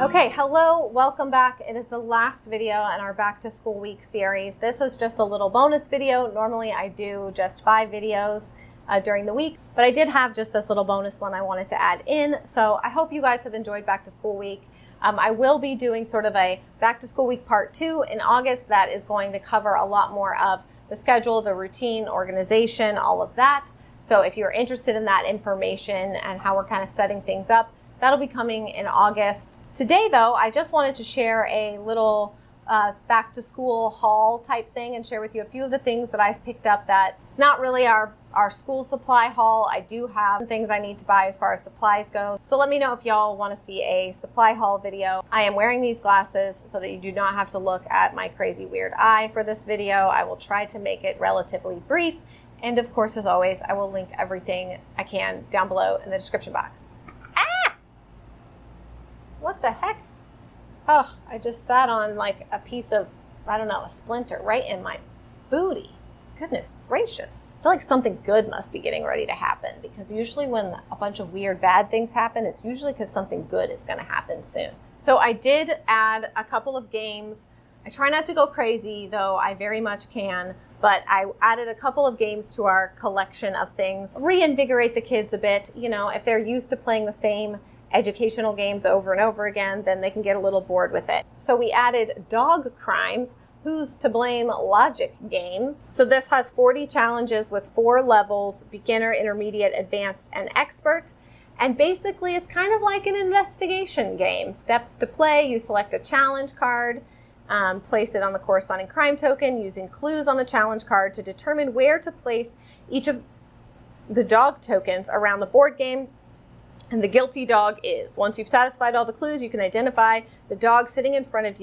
Okay, hello, welcome back. It is the last video in our back to school week series. This is just a little bonus video. Normally I do just 5 videos during the week, but I did have just this little bonus one I wanted to add in. So I hope you guys have enjoyed back to school week. I will be doing sort of a back to school week part 2 in August that is going to cover a lot more of the schedule, the routine, organization, all of that. So if you're interested in that information and how we're kind of setting things up, that'll be coming in August. Today, though, I just wanted to share a little back to school haul type thing and share with you a few of the things that I've picked up that it's not really our school supply haul. I do have things I need to buy as far as supplies go. So let me know if y'all want to see a supply haul video. I am wearing these glasses so that you do not have to look at my crazy weird eye for this video. I will try to make it relatively brief. And of course, as always, I will link everything I can down below in the description box. What the heck? Oh, I just sat on like a piece of, I don't know, a splinter right in my booty. Goodness gracious. I feel like something good must be getting ready to happen, because usually when a bunch of weird bad things happen, it's usually because something good is going to happen soon. So I did add a couple of games. I try not to go crazy, though I very much can, but I added a couple of games to our collection of things. Reinvigorate the kids a bit. You know, if they're used to playing the same educational games over and over again, then they can get a little bored with it. So we added Dog Crimes, Who's to Blame logic game. So this has 40 challenges with 4 levels: beginner, intermediate, advanced, and expert. And basically it's kind of like an investigation game. Steps to play: you select a challenge card, place it on the corresponding crime token using clues on the challenge card to determine where to place each of the dog tokens around the board game. And the guilty dog is. Once you've satisfied all the clues, you can identify the dog sitting in front of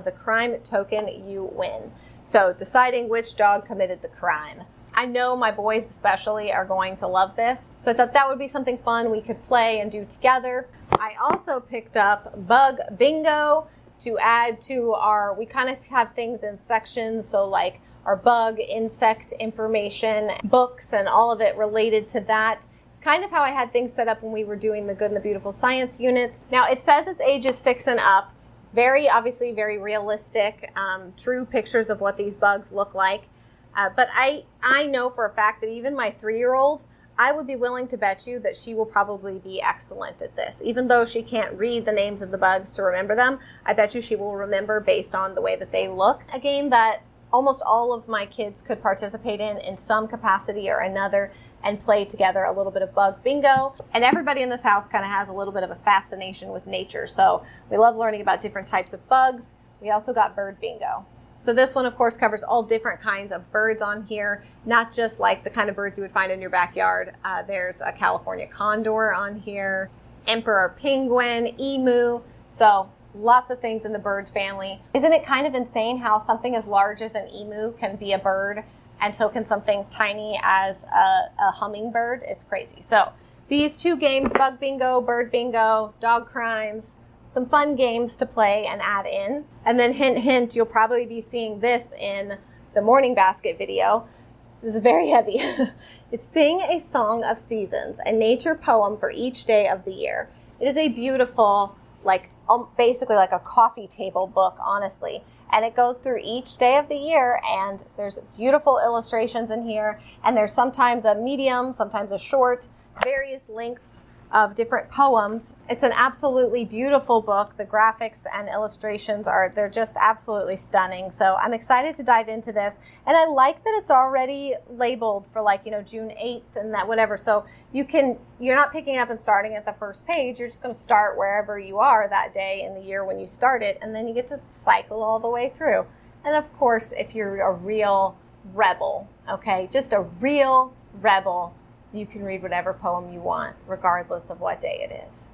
the crime token. You win. So deciding which dog committed the crime. I know my boys especially are going to love this. So I thought that would be something fun we could play and do together. I also picked up Bug Bingo to add to our, we kind of have things in sections. So like our bug, insect information, books, and all of it related to that. Kind of how I had things set up when we were doing the Good and the Beautiful Science units. Now it says it's ages 6 and up. It's obviously very realistic, true pictures of what these bugs look like. But I know for a fact that even my 3-year-old, I would be willing to bet you that she will probably be excellent at this. Even though she can't read the names of the bugs to remember them, I bet you she will remember based on the way that they look. A game that almost all of my kids could participate in some capacity or another, and play together a little bit of Bug Bingo. And everybody in this house kind of has a little bit of a fascination with nature. So we love learning about different types of bugs. We also got Bird Bingo. So this one, of course, covers all different kinds of birds on here, not just like the kind of birds you would find in your backyard. There's a California condor on here, emperor penguin, emu. So lots of things in the bird family. Isn't it kind of insane how something as large as an emu can be a bird? And so can something tiny as a hummingbird. It's crazy. So these 2 games, Bug Bingo, Bird Bingo, Dog Crimes, some fun games to play and add in. And then hint, hint, you'll probably be seeing this in the morning basket video. This is very heavy. It's Sing a Song of Seasons, a nature poem for each day of the year. It is a beautiful, basically like a coffee table book, honestly. And it goes through each day of the year, and there's beautiful illustrations in here, and there's sometimes a medium, sometimes a short, various lengths of different poems. It's an absolutely beautiful book. The graphics and illustrations they're just absolutely stunning. So I'm excited to dive into this. And I like that it's already labeled for June 8th and that whatever. So you're not picking up and starting at the first page. You're just going to start wherever you are that day in the year when you start it. And then you get to cycle all the way through. And of course, if you're a real rebel, okay, just a real rebel, you can read whatever poem you want, regardless of what day it is.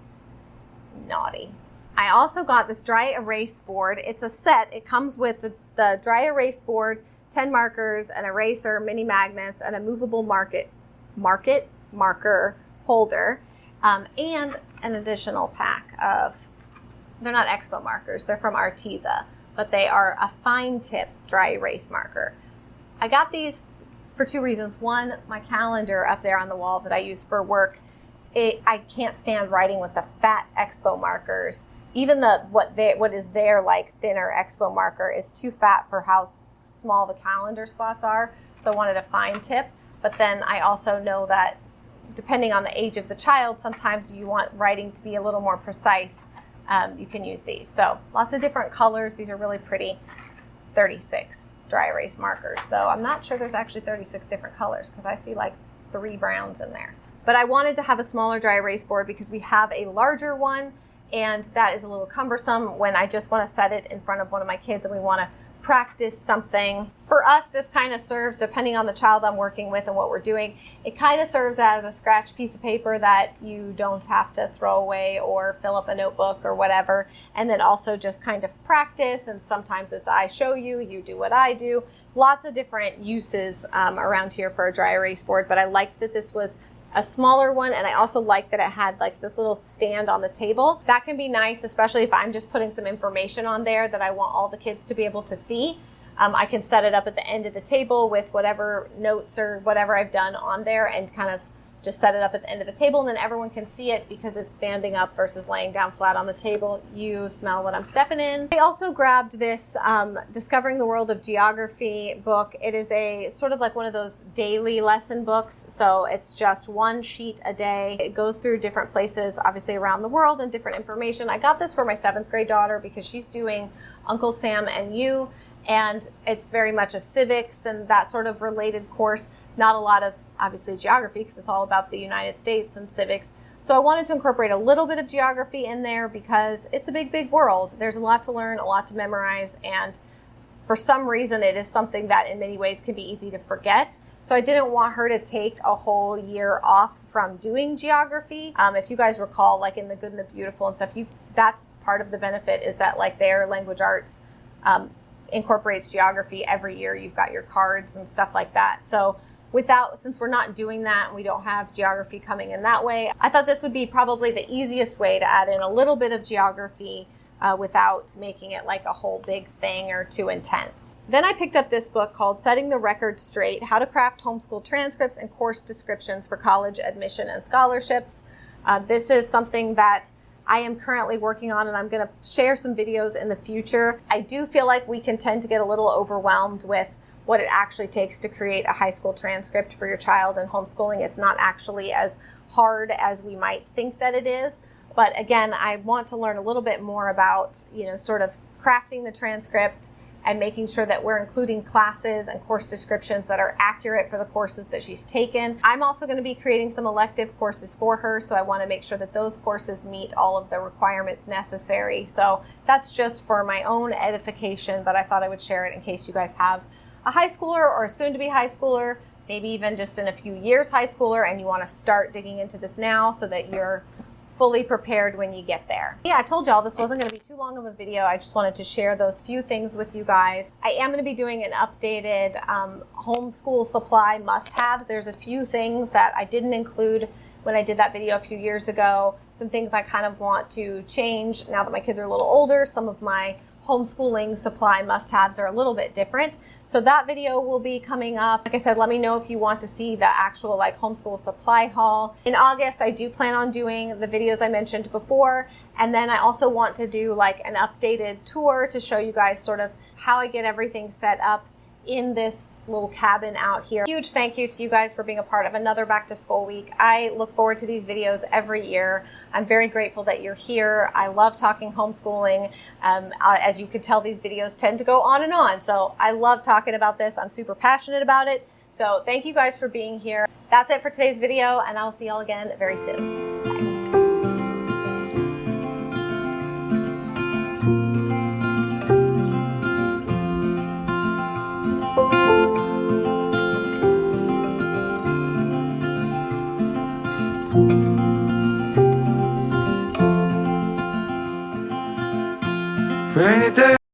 Naughty. I also got this dry erase board. It's a set. It comes with the dry erase board, 10 markers, an eraser, mini magnets, and a movable marker holder, and an additional pack of, they're not Expo markers, they're from Arteza, but they are a fine tip dry erase marker. I got these for 2 reasons. One, my calendar up there on the wall that I use for work I can't stand writing with the fat Expo markers. Even what is their like thinner Expo marker is too fat for how small the calendar spots are. So I wanted a fine tip. But then I also know that depending on the age of the child, sometimes you want writing to be a little more precise. You can use these. So lots of different colors. These are really pretty. 36 dry erase markers, though I'm not sure there's actually 36 different colors because I see like 3 browns in there. But I wanted to have a smaller dry erase board because we have a larger one, and that is a little cumbersome when I just want to set it in front of one of my kids and we want to practice something. For us, this kind of serves, depending on the child I'm working with and what we're doing, it kind of serves as a scratch piece of paper that you don't have to throw away or fill up a notebook or whatever. And then also just kind of practice. And sometimes it's I show you, you do what I do. Lots of different uses around here for a dry erase board, but I liked that this was a smaller one, and I also like that it had like this little stand on the table. That can be nice, especially if I'm just putting some information on there that I want all the kids to be able to see. I can set it up at the end of the table with whatever notes or whatever I've done on there and kind of just set it up at the end of the table, and then everyone can see it because it's standing up versus laying down flat on the table. You smell what I'm stepping in. I also grabbed this Discovering the World of Geography book. It is a sort of like one of those daily lesson books. So it's just 1 sheet a day. It goes through different places, obviously around the world, and different information. I got this for my 7th grade daughter because she's doing Uncle Sam and You, and it's very much a civics and that sort of related course. Not a lot of obviously geography because it's all about the United States and civics. So I wanted to incorporate a little bit of geography in there because it's a big, big world. There's a lot to learn, a lot to memorize, and for some reason it is something that in many ways can be easy to forget. So I didn't want her to take a whole year off from doing geography. If you guys recall, like in The Good and the Beautiful and stuff, that's part of the benefit is that like their language arts incorporates geography every year. You've got your cards and stuff like that. So since we're not doing that, we don't have geography coming in that way, I thought this would be probably the easiest way to add in a little bit of geography without making it like a whole big thing or too intense. Then I picked up this book called Setting the Record Straight, How to Craft Homeschool Transcripts and Course Descriptions for College Admission and Scholarships. This is something that I am currently working on, and I'm going to share some videos in the future. I do feel like we can tend to get a little overwhelmed with what it actually takes to create a high school transcript for your child in homeschooling. It's not actually as hard as we might think that it is. But again, I want to learn a little bit more about, sort of crafting the transcript and making sure that we're including classes and course descriptions that are accurate for the courses that she's taken. I'm also going to be creating some elective courses for her, so I want to make sure that those courses meet all of the requirements necessary. So that's just for my own edification, but I thought I would share it in case you guys have a high schooler or a soon-to-be high schooler, maybe even just in a few years high schooler, and you want to start digging into this now so that you're fully prepared when you get there. Yeah, I told y'all this wasn't going to be too long of a video. I just wanted to share those few things with you guys. I am going to be doing an updated homeschool supply must-haves. There's a few things that I didn't include when I did that video a few years ago. Some things I kind of want to change now that my kids are a little older. Some of my homeschooling supply must-haves are a little bit different. So that video will be coming up. Like I said, let me know if you want to see the actual like homeschool supply haul. In August, I do plan on doing the videos I mentioned before. And then I also want to do like an updated tour to show you guys sort of how I get everything set up in this little cabin out here. Huge thank you to you guys for being a part of another back to school week. I look forward to these videos every year. I'm very grateful that you're here. I love talking homeschooling. As you could tell, these videos tend to go on and on. So I love talking about this. I'm super passionate about it. So thank you guys for being here. That's it for today's video, and I'll see y'all again very soon. Bye.